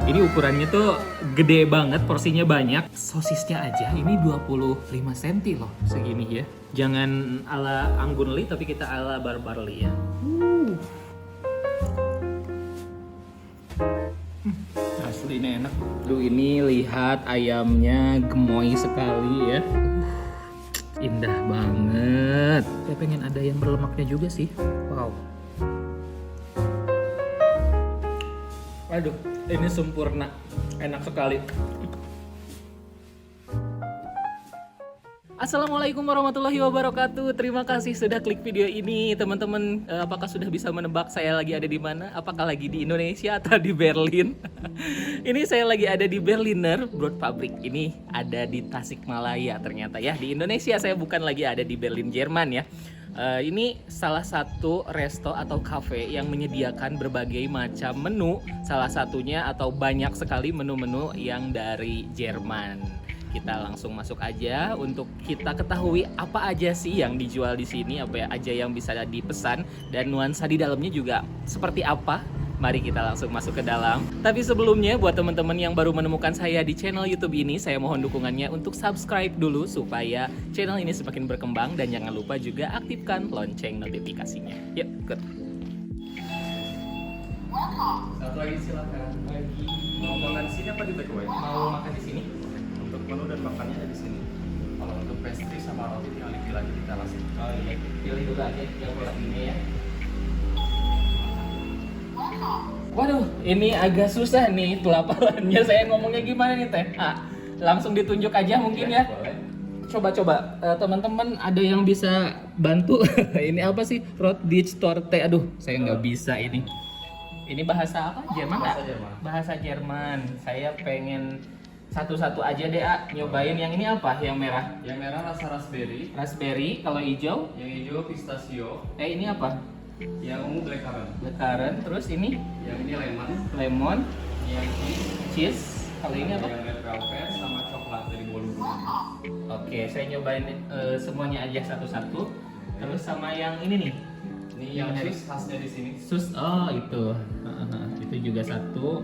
Ini ukurannya tuh gede banget, porsinya banyak. Sosisnya aja ini 25 cm loh segini ya. Jangan ala Anggun Lee tapi kita ala Barbar Lee ya. Asli ini enak. Duh, ini lihat ayamnya gemoy sekali ya. Indah banget. Saya pengen ada yang berlemaknya juga sih. Wow. Aduh, ini sempurna, enak sekali. Assalamualaikum warahmatullahi wabarakatuh. Terima kasih sudah klik video ini, teman-teman. Apakah sudah bisa menebak saya lagi ada di mana? Apakah lagi di Indonesia atau di Berlin? Ini saya lagi ada di Berliner Brot Fabrik. Ini ada di Tasikmalaya ternyata ya. Di Indonesia saya bukan lagi ada di Berlin, Jerman ya. Ini salah satu resto atau cafe yang menyediakan berbagai macam menu. Salah satunya atau banyak sekali menu-menu yang dari Jerman. Kita langsung masuk aja untuk kita ketahui apa aja sih yang dijual di sini, apa aja yang bisa dipesan, dan nuansa di dalamnya juga seperti apa. Mari kita langsung masuk ke dalam. Tapi sebelumnya, buat teman-teman yang baru menemukan saya di channel YouTube ini, saya mohon dukungannya untuk subscribe dulu supaya channel ini semakin berkembang, dan jangan lupa juga aktifkan lonceng notifikasinya. Yuk, ikut. Satu lagi silakan. Mau makan di sini apa di take away? Mau makan di sini? Untuk menu dan makannya ada di sini. Kalau untuk pastry sama roti tinggal dipilih aja di teras. Oh iya, pilih dulu aja yang buat ini ya. Waduh, ini agak susah nih pelafalannya. Saya ngomongnya gimana nih Teh? Langsung ditunjuk aja mungkin ya. Boleh. Coba-coba teman-teman ada yang bisa bantu. Ini apa sih? Rotdicht Torte. Aduh, saya nggak bisa ini. Ini bahasa apa? Jerman nggak? Bahasa Jerman. Bahasa Jerman. Saya pengen satu-satu aja deh, nyobain yang ini apa? Yang merah. Yang merah rasa raspberry, Raspberry. Kalau hijau, yang hijau pistachio, ini apa? yang ungu blackcurrant. Blackcurrant. Terus ini Yang ini lemon, lemon, yang cheese. Kalau ini apa? Yang red velvet sama coklat dari bolu. Oke, saya nyobain semuanya aja satu-satu. Terus sama yang ini nih. Ini yang sus khasnya di sini. Sus, oh itu. Itu juga satu.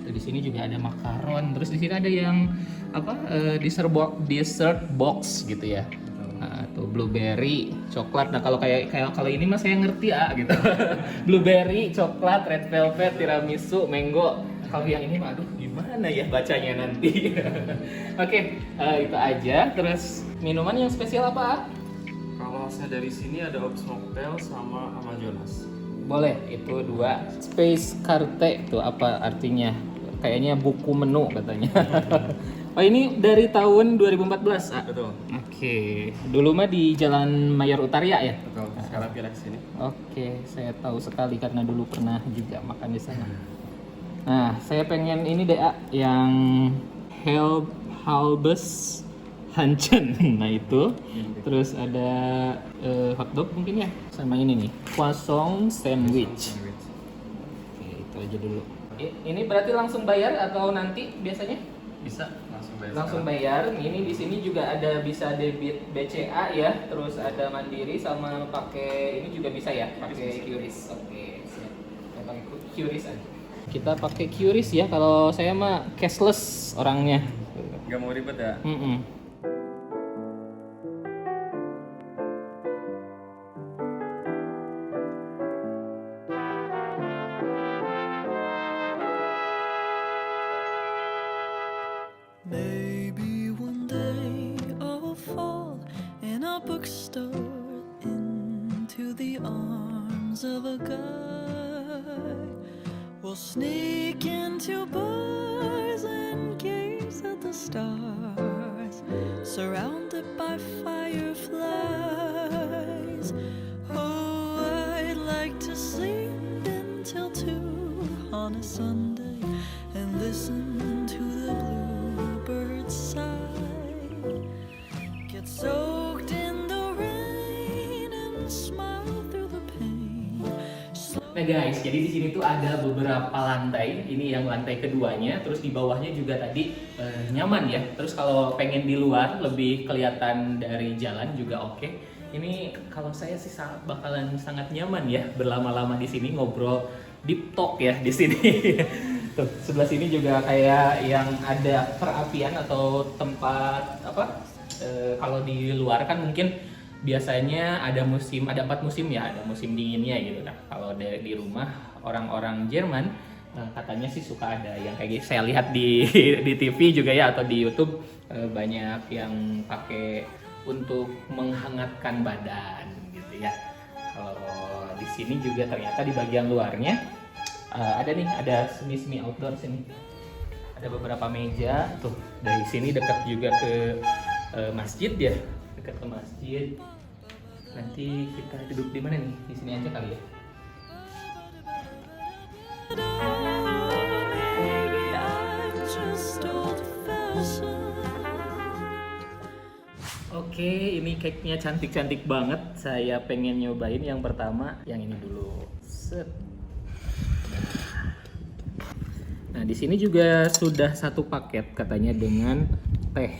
Di sini juga ada makaron. Terus di sini ada yang apa? Dessert box gitu ya. Tuh blueberry, coklat. Nah kalau kalau ini mah saya ngerti gitu. Blueberry, coklat, red velvet, tiramisu, mango. Kalau yang ini mah aduh gimana ya bacanya nanti. Oke, itu aja. Terus minuman yang spesial apa? Kalau saya dari sini ada Ops Mocktail sama Amazonas. Boleh, itu dua. Space Carte itu apa artinya? Kayaknya buku menu katanya. Oh ini dari tahun 2014. Betul. Oke. Dulu mah di Jalan Mayor Utaria ya? Betul. Sekarang pindah ke sini. Oke, saya tahu sekali karena dulu pernah juga makan di sana. Nah, saya pengen ini deh, yang Halbes Hanchen. Nah itu. Terus ada hotdog mungkin ya, sama ini nih, croissant sandwich. Oke, itu aja dulu. Ini berarti langsung bayar atau nanti biasanya? Bisa langsung bayar. Langsung bayar. Ini di sini juga ada bisa debit BCA ya, terus ada Mandiri sama pakai ini juga bisa ya, pakai QRIS. Oke, siap. Kita pakai QRIS aja. Kita pakai QRIS ya. Kalau saya mah cashless orangnya. Gak mau ribet ya? Maybe one day I'll fall in a bookstore into the arms of a guy. We'll sneak into bars and gaze at the stars, surrounded by fireflies. Oh, I'd like to sleep until 2 on a Sunday and listen to the bluebirds sigh. Get soaked in the rain and smile through the pain. Nah guys, jadi di sini tuh ada beberapa lantai. Ini yang lantai keduanya. Terus di bawahnya juga tadi nyaman ya. Terus kalau pengen di luar lebih kelihatan dari jalan juga oke. Ini kalau saya sih bakalan sangat nyaman ya berlama-lama di sini, ngobrol deep talk ya di sini. Tuh, sebelah sini juga kayak yang ada perapian atau tempat apa? Kalau di luar kan mungkin biasanya ada 4 musim ya, ada musim dinginnya gitu. Nah, kalau di rumah orang-orang Jerman katanya sih suka ada yang kayak gitu. Saya lihat di di TV juga ya atau di YouTube banyak yang pakai untuk menghangatkan badan gitu ya. Kalau di sini juga ternyata di bagian luarnya ada semi outdoor sini. Ada beberapa meja tuh. Dari sini dekat juga ke masjid ya, dekat ke masjid. Nanti kita duduk di mana nih? Di sini aja kali ya. Maybe I'm just old-fashioned. Oke, ini cake-nya cantik-cantik banget. Saya pengen nyobain yang pertama, yang ini dulu. Set. Nah, di sini juga sudah satu paket katanya dengan teh.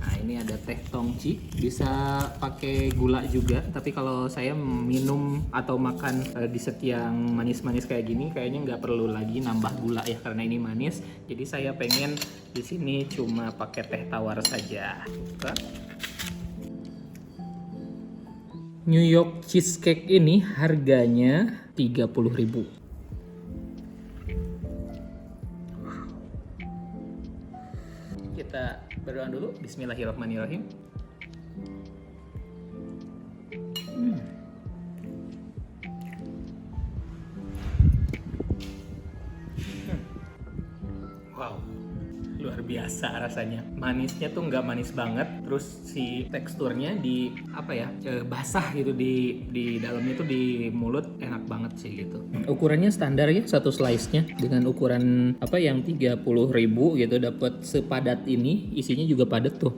Nah, ini ada teh tongci, bisa pakai gula juga. Tapi kalau saya minum atau makan dessert yang manis-manis kayak gini, kayaknya nggak perlu lagi nambah gula ya karena ini manis. Jadi saya pengen di sini cuma pakai teh tawar saja. Buka. New York cheesecake ini harganya 30.000. Kita berdoa dulu. Bismillahirrahmanirrahim. Wow, luar biasa rasanya. Manisnya tuh nggak manis banget, terus si teksturnya di apa ya, basah gitu di dalamnya tuh di mulut enak banget sih gitu. Ukurannya standar ya, satu slice-nya dengan ukuran apa yang 30.000 gitu, dapat sepadat ini, isinya juga padat tuh.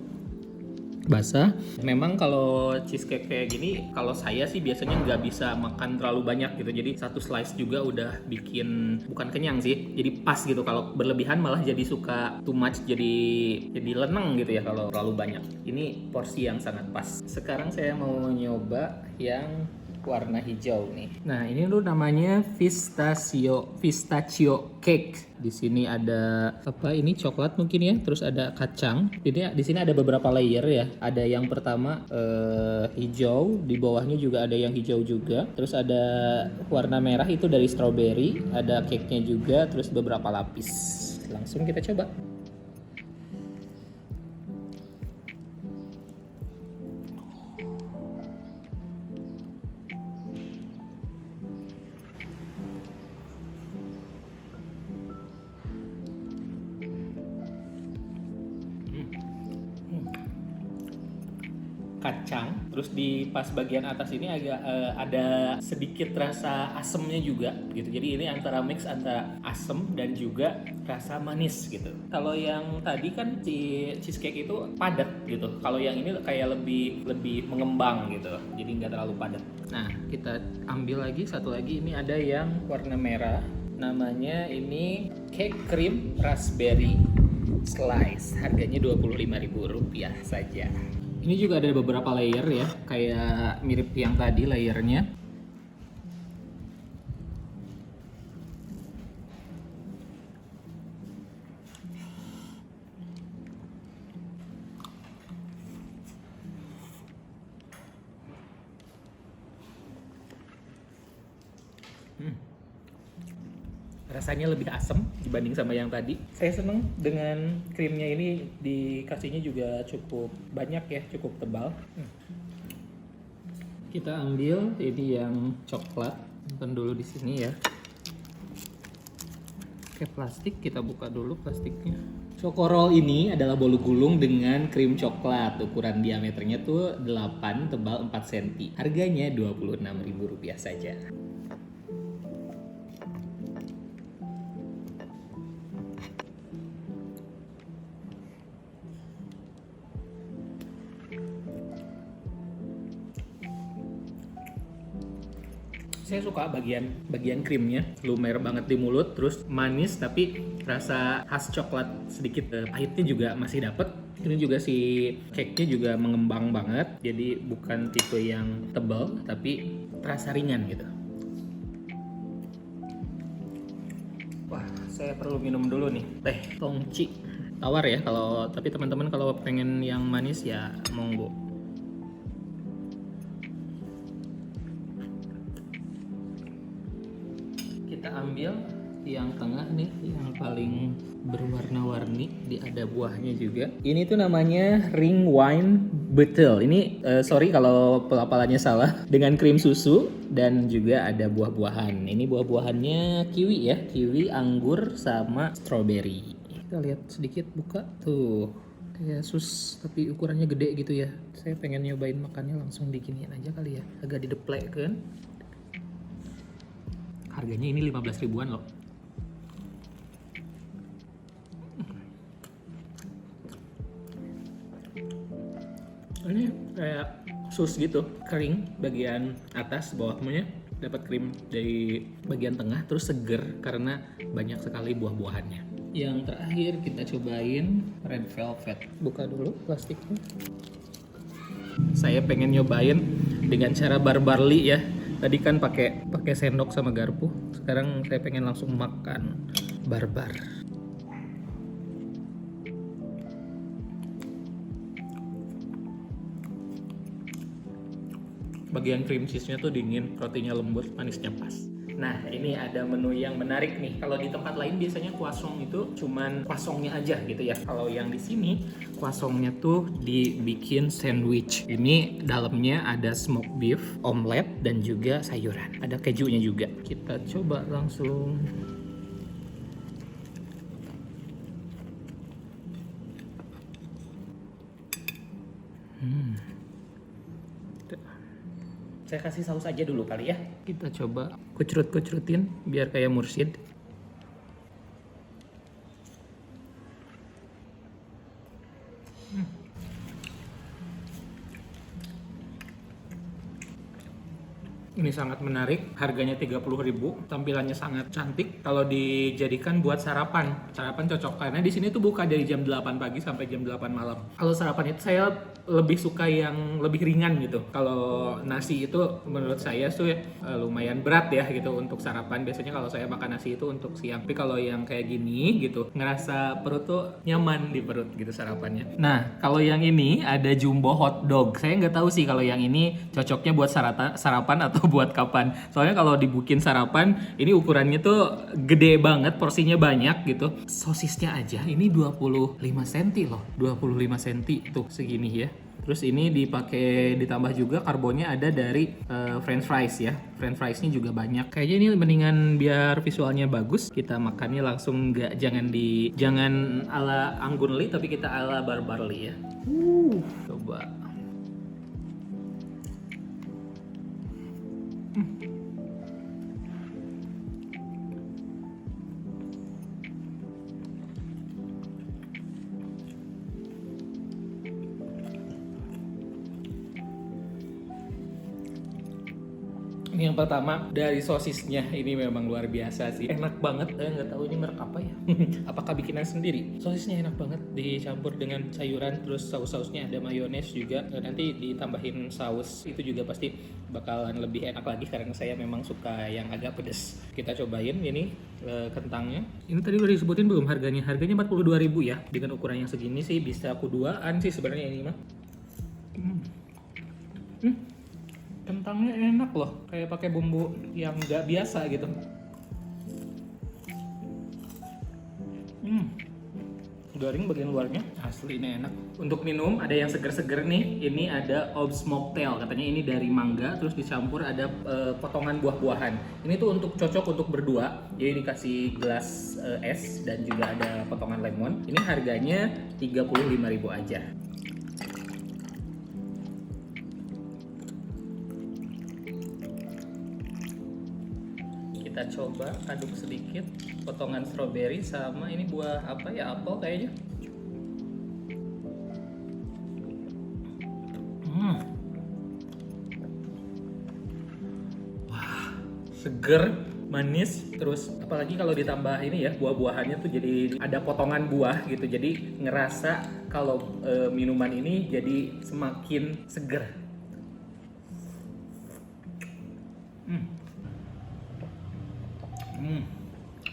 Basah. Memang kalau cheesecake kayak gini, kalau saya sih biasanya nggak bisa makan terlalu banyak gitu. Jadi satu slice juga udah bikin bukan kenyang sih. Jadi pas gitu. Kalau berlebihan malah jadi suka too much, jadi leneng gitu ya kalau terlalu banyak. Ini porsi yang sangat pas. Sekarang saya mau nyoba yang warna hijau nih. Nah, ini tuh namanya pistachio cake. Di sini ada apa? Ini coklat mungkin ya. Terus ada kacang. Jadi di sini ada beberapa layer ya. Ada yang pertama hijau, di bawahnya juga ada yang hijau juga. Terus ada warna merah itu dari strawberry, ada cake-nya juga, terus beberapa lapis. Langsung kita coba. Kacang, terus di pas bagian atas ini agak ada sedikit rasa asemnya juga gitu. Jadi ini antara mix antara asem dan juga rasa manis gitu. Kalau yang tadi kan si cheesecake itu padat gitu. Kalau yang ini kayak lebih mengembang gitu. Jadi nggak terlalu padat. Nah, kita ambil lagi satu lagi. Ini ada yang warna merah. Namanya ini cake cream raspberry slice. Harganya Rp25.000 saja. Ini juga ada beberapa layer ya, kayak mirip yang tadi layernya. Rasanya lebih asam dibanding sama yang tadi. Saya seneng dengan krimnya ini, dikasihnya juga cukup banyak ya, cukup tebal. Kita ambil ini yang coklat, simpan dulu di sini ya. Oke, plastik kita buka dulu plastiknya. Chocorol ini adalah bolu gulung dengan krim coklat. Ukuran diameternya tuh 8, tebal 4 cm. Harganya Rp26.000 saja. Saya suka bagian krimnya, lumer banget di mulut, terus manis tapi rasa khas coklat sedikit, pahitnya juga masih dapet. Ini juga si cake-nya juga mengembang banget, jadi bukan tipe yang tebal tapi terasa ringan gitu. Wah, Saya perlu minum dulu nih teh tongci. Tawar ya kalau, tapi teman-teman kalau pengen yang manis ya monggo. Kita ambil yang tengah nih, yang paling berwarna-warni, ada buahnya juga. Ini tuh namanya ring wine betel. Ini sorry kalau pelafalannya salah. Dengan krim susu dan juga ada buah-buahan. Ini buah-buahannya kiwi ya, kiwi, anggur, sama strawberry. Kita lihat sedikit, buka tuh. Kayak sus tapi ukurannya gede gitu ya. Saya pengen nyobain makannya langsung diginiin aja kali ya. Agak dideplek kan. Harganya ini 15 ribuan loh. Ini kayak sus gitu, kering bagian atas, bawahnya dapat krim dari bagian tengah, terus seger karena banyak sekali buah-buahannya. Yang terakhir kita cobain red velvet. Buka dulu plastiknya. Saya pengen nyobain dengan cara barbarli ya. Tadi kan pakai sendok sama garpu. Sekarang saya pengen langsung makan barbar. Bagian cream cheese-nya tuh dingin, rotinya lembut, manisnya pas. Nah, ini ada menu yang menarik nih. Kalau di tempat lain biasanya croissant itu cuman croissantnya aja gitu ya. Kalau yang di sini croissantnya tuh dibikin sandwich. Ini dalamnya ada smoked beef, omelet, dan juga sayuran. Ada kejunya juga. Kita coba langsung. Saya kasih saus aja dulu kali ya. Kita coba kucrut-kucrutin biar kayak mursyid. Ini sangat menarik, harganya 30.000, tampilannya sangat cantik. Kalau dijadikan buat sarapan cocok karena di sini tuh buka dari jam 8 pagi sampai jam 8 malam. Kalau sarapan itu saya lebih suka yang lebih ringan gitu. Kalau nasi itu menurut saya tuh lumayan berat ya gitu untuk sarapan. Biasanya kalau saya makan nasi itu untuk siang. Tapi kalau yang kayak gini gitu, ngerasa perut tuh nyaman di perut gitu sarapannya. Nah, kalau yang ini ada jumbo hot dog. Saya nggak tahu sih kalau yang ini cocoknya buat sarapan atau buat kapan. Soalnya kalau dibukin sarapan, ini ukurannya tuh gede banget, porsinya banyak gitu. Sosisnya aja ini 25 cm loh. 25 cm tuh segini ya. Terus ini ditambah juga karbonnya ada dari french fries ya. French friesnya juga banyak. Kayaknya ini mendingan biar visualnya bagus, kita makannya langsung jangan ala anggunli tapi kita ala barbarli ya. Coba. Ini yang pertama dari sosisnya, ini memang luar biasa sih, enak banget. Nggak tahu ini merek apa ya. Apakah bikinan sendiri? Sosisnya enak banget, dicampur dengan sayuran, terus saus-sausnya ada mayones juga. Nanti ditambahin saus itu juga pasti bakalan lebih enak lagi karena saya memang suka yang agak pedes. Kita cobain ini kentangnya. Ini tadi udah disebutin belum harganya? Harganya 42.000 ya. Dengan ukuran yang segini sih bisa aku duaan sih sebenarnya ini mah. Kentangnya enak loh, kayak pakai bumbu yang nggak biasa gitu. Garing bagian luarnya, asli ini enak. Untuk minum ada yang seger-seger nih. Ini ada Obs Mocktail, katanya ini dari mangga, terus dicampur ada potongan buah-buahan. Ini tuh cocok untuk berdua, jadi dikasih gelas es dan juga ada potongan lemon. Ini harganya 35.000 aja. Kita coba aduk sedikit potongan strawberry sama ini buah apa ya, apel kayaknya. Wah, seger, manis, terus apalagi kalau ditambah ini ya buah-buahannya tuh jadi ada potongan buah gitu, jadi ngerasa kalau minuman ini jadi semakin seger.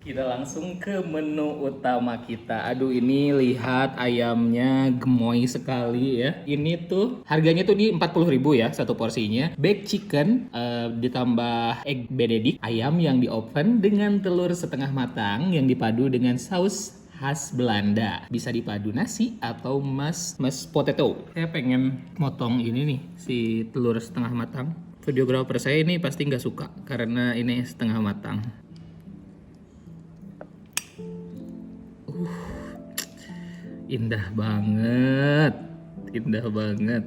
Kita langsung ke menu utama kita. Aduh, ini lihat ayamnya gemoy sekali ya. Ini tuh harganya tuh di 40.000 ya satu porsinya. Baked chicken ditambah egg benedict, ayam yang di oven dengan telur setengah matang yang dipadu dengan saus khas Belanda. Bisa dipadu nasi atau mashed potato. Saya pengen motong ini nih, si telur setengah matang. Videografer saya ini pasti nggak suka karena ini setengah matang. Indah banget. Indah banget.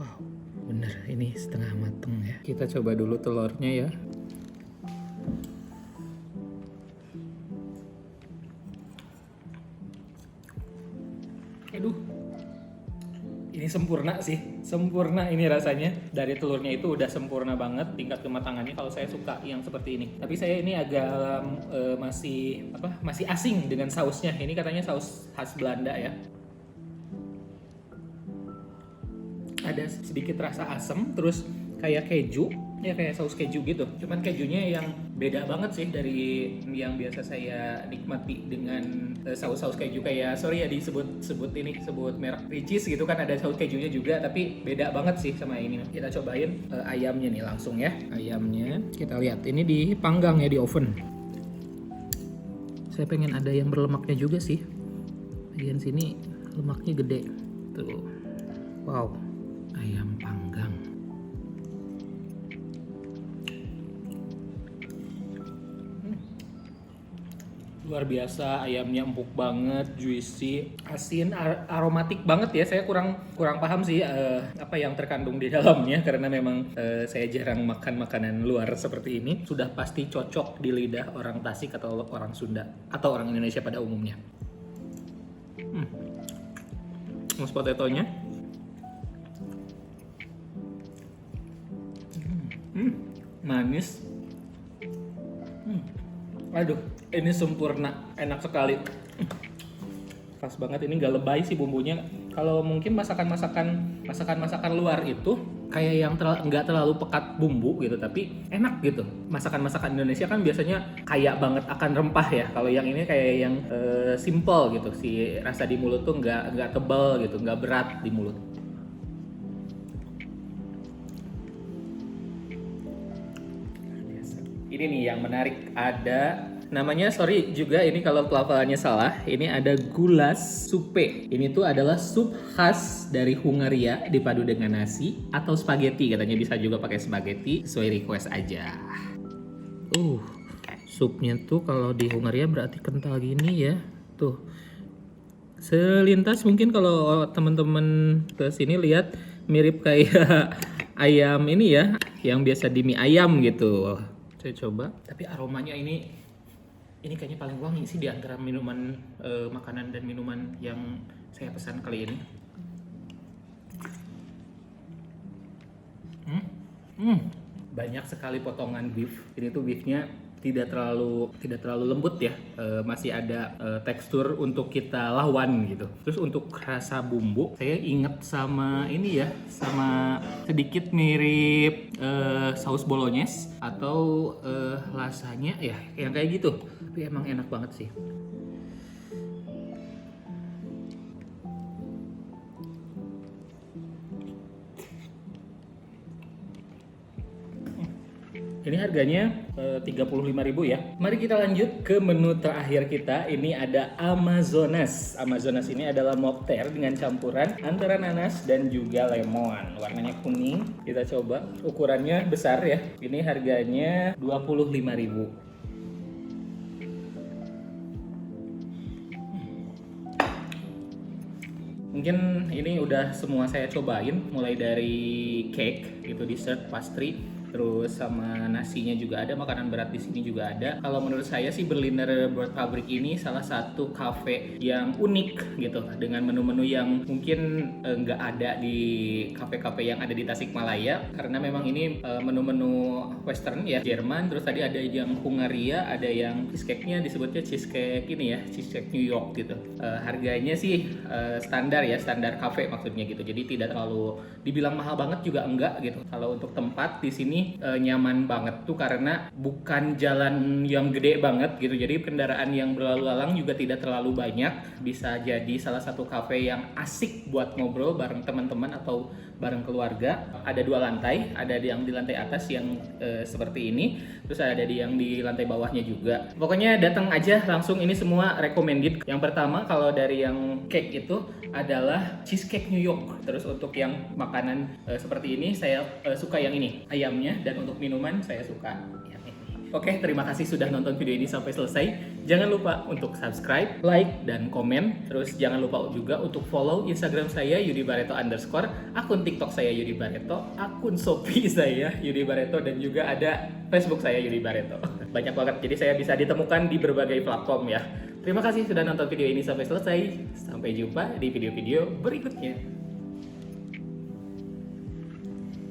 Wow, bener ini setengah matang ya. Kita coba dulu telurnya ya. Aduh, ini sempurna sih, sempurna ini rasanya. Dari telurnya itu udah sempurna banget tingkat kematangannya. Kalau saya suka yang seperti ini. Tapi saya ini agak masih asing dengan sausnya. Ini katanya saus khas Belanda ya. Ada sedikit rasa asam, terus kayak keju, ya kayak saus keju gitu. Cuman kejunya yang beda banget sih dari yang biasa saya nikmati dengan saus-saus keju kayak, sorry ya disebut merek Ricis gitu kan, ada saus kejunya juga, tapi beda banget sih sama ini. Kita cobain ayamnya nih langsung ya. Ayamnya kita lihat ini dipanggang ya di oven. Saya pengen ada yang berlemaknya juga sih. Bagian sini lemaknya gede. Tuh. Wow. Ayam panggang. Luar biasa, ayamnya empuk banget, juicy, asin, aromatik banget ya. Saya kurang paham sih apa yang terkandung di dalamnya karena memang saya jarang makan makanan luar seperti ini. Sudah pasti cocok di lidah orang Tasik atau orang Sunda atau orang Indonesia pada umumnya. Mashed potatonya. Manis. Aduh, ini sempurna, enak sekali. Pas banget, ini gak lebay sih bumbunya. Kalau mungkin masakan luar itu kayak yang nggak terlalu pekat bumbu gitu, tapi enak gitu. Masakan Indonesia kan biasanya kaya banget akan rempah ya. Kalau yang ini kayak yang simple gitu, si rasa di mulut tuh nggak tebal gitu, nggak berat di mulut. Ini nih yang menarik, ada namanya, sorry juga ini kalau pelafalannya salah. Ini ada gulas supe. Ini tuh adalah sup khas dari Hungaria dipadu dengan nasi atau spaghetti. Katanya bisa juga pakai spaghetti, sesuai request aja. Supnya tuh kalau di Hungaria berarti kental gini ya. Tuh. Selintas mungkin kalau teman-teman ke sini lihat mirip kayak ayam ini ya, yang biasa di mie ayam gitu. Saya coba, tapi aromanya ini kayaknya paling wangi sih di antara minuman, makanan dan minuman yang saya pesan kali ini. Banyak sekali potongan beef. Ini tuh beefnya tidak terlalu lembut ya, masih ada tekstur untuk kita lawan gitu. Terus untuk rasa bumbu, saya inget sama ini ya, sama sedikit mirip saus bolognese atau lasagna ya, yang kayak gitu. Tapi emang enak banget sih. Ini harganya 35.000 ya. Mari kita lanjut ke menu terakhir kita. Ini ada Amazonas. Amazonas ini adalah mocktail dengan campuran antara nanas dan juga lemon. Warnanya kuning. Kita coba. Ukurannya besar ya. Ini harganya 25.000. Mungkin ini udah semua saya cobain, mulai dari cake gitu, dessert, pastry, terus sama nasinya juga ada, makanan berat di sini juga ada. Kalau menurut saya sih Berliner Brotfabrik ini salah satu cafe yang unik gitu, dengan menu-menu yang mungkin nggak ada di kafe-kafe yang ada di Tasikmalaya, karena memang ini menu-menu Western ya, Jerman. Terus tadi ada yang Hungaria, ada yang cheesecake-nya disebutnya cheesecake ini ya, cheesecake New York gitu. Harganya sih standar ya, standar cafe maksudnya gitu. Jadi tidak terlalu dibilang mahal banget juga enggak gitu. Kalau untuk tempat di sini ini nyaman banget tuh karena bukan jalan yang gede banget gitu. Jadi kendaraan yang berlalu lalang juga tidak terlalu banyak. Bisa jadi salah satu kafe yang asik buat ngobrol bareng teman-teman atau bareng keluarga. Ada 2 lantai, ada yang di lantai atas yang seperti ini, terus ada yang di lantai bawahnya juga. Pokoknya datang aja langsung, ini semua recommended. Yang pertama kalau dari yang cake itu adalah cheesecake New York. Terus untuk yang makanan seperti ini saya suka yang ini, ayamnya, dan untuk minuman saya suka yang ini. Oke, terima kasih sudah nonton video ini sampai selesai. Jangan lupa untuk subscribe, like, dan komen. Terus jangan lupa juga untuk follow Instagram saya @yudibareto_, akun TikTok saya Yudi Bareto, akun Shopee saya Yudi Bareto, dan juga ada Facebook saya Yudi Bareto. Banyak banget, jadi saya bisa ditemukan di berbagai platform ya. Terima kasih sudah nonton video ini sampai selesai. Sampai jumpa di video-video berikutnya.